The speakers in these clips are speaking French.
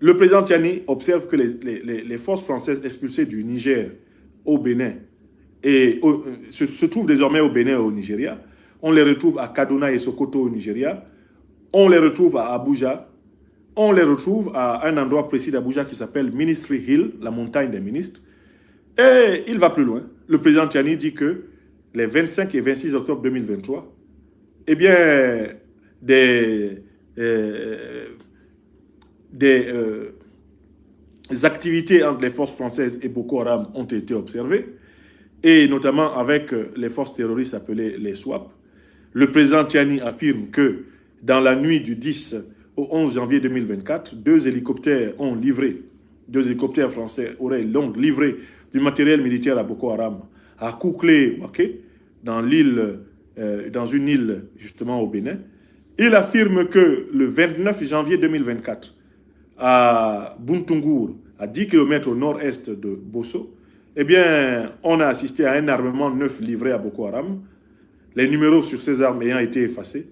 Le président Tiani observe que les forces françaises expulsées du Niger au Bénin se trouvent désormais au Bénin et au Nigeria. On les retrouve à Kaduna et Sokoto au Nigeria. On les retrouve à Abuja. On les retrouve à un endroit précis d'Abuja qui s'appelle Ministry Hill, la montagne des ministres. Et il va plus loin. Le président Tiani dit que les 25 et 26 octobre 2023, eh bien, des activités entre les forces françaises et Boko Haram ont été observées, et notamment avec les forces terroristes appelées les SWAP. Le président Tiani affirme que dans la nuit du 10 au 11 janvier 2024, deux hélicoptères français auraient donc livré du matériel militaire à Boko Haram à Kouklé-Waké, dans une île justement au Bénin. Il affirme que le 29 janvier 2024, à Buntungur, à 10 km au nord-est de Bosso, eh bien, on a assisté à un armement neuf livré à Boko Haram, les numéros sur ces armes ayant été effacés.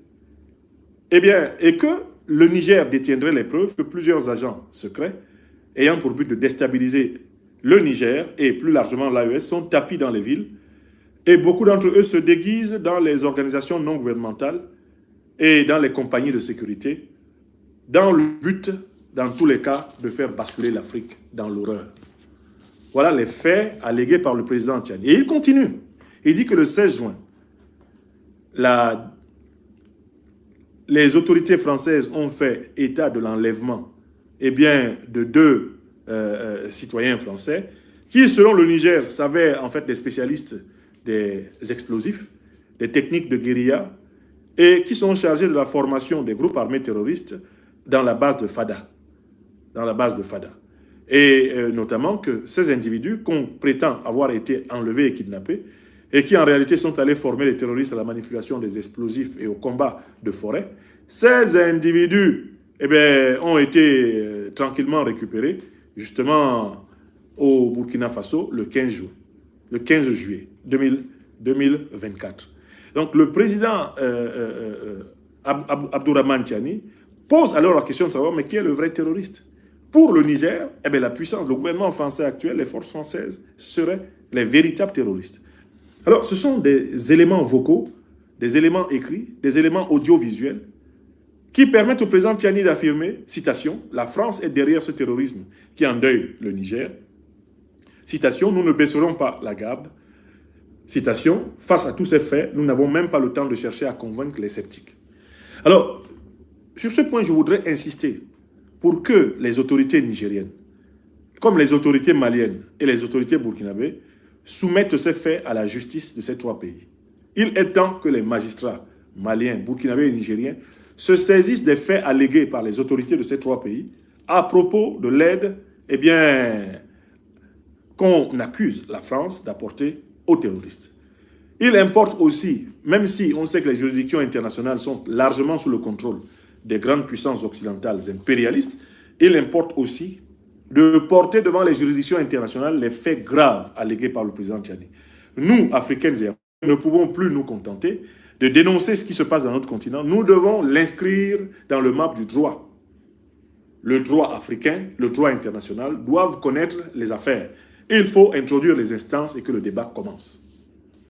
Eh bien, et que le Niger détiendrait les preuves que plusieurs agents secrets, ayant pour but de déstabiliser le Niger et plus largement l'AES, sont tapis dans les villes, et beaucoup d'entre eux se déguisent dans les organisations non gouvernementales et dans les compagnies de sécurité, dans le but, dans tous les cas, de faire basculer l'Afrique dans l'horreur. Voilà les faits allégués par le président Tiani. Et il continue. Il dit que le 16 juin, les autorités françaises ont fait état de l'enlèvement de deux citoyens français qui, selon le Niger, s'avèrent en fait des spécialistes des explosifs, des techniques de guérilla, et qui sont chargés de la formation des groupes armés terroristes dans la base de Fada. Et notamment que ces individus qu'on prétend avoir été enlevés et kidnappés, et qui en réalité sont allés former les terroristes à la manipulation des explosifs et au combat de forêt, ces individus ont été tranquillement récupérés, justement au Burkina Faso, le 15 juillet 2024. Donc le président Abdourahmane Tiani pose alors la question de savoir, mais qui est le vrai terroriste? Pour le Niger, la puissance, le gouvernement français actuel, les forces françaises seraient les véritables terroristes. Alors, ce sont des éléments vocaux, des éléments écrits, des éléments audiovisuels qui permettent au président Tiani d'affirmer, citation, « La France est derrière ce terrorisme qui endeuille le Niger ». Citation, « Nous ne baisserons pas la garde ». Citation, « Face à tous ces faits, nous n'avons même pas le temps de chercher à convaincre les sceptiques ». Alors, sur ce point, je voudrais insister pour que les autorités nigériennes, comme les autorités maliennes et les autorités burkinabées, soumettent ces faits à la justice de ces trois pays. Il est temps que les magistrats maliens, burkinabés et nigériens se saisissent des faits allégués par les autorités de ces trois pays à propos de l'aide qu'on accuse la France d'apporter aux terroristes. Il importe aussi, même si on sait que les juridictions internationales sont largement sous le contrôle des grandes puissances occidentales impérialistes, il importe aussi de porter devant les juridictions internationales les faits graves allégués par le président Tiani. Nous, Africaines et Africains, ne pouvons plus nous contenter de dénoncer ce qui se passe dans notre continent. Nous devons l'inscrire dans le map du droit. Le droit africain, le droit international doivent connaître les affaires. Il faut introduire les instances et que le débat commence.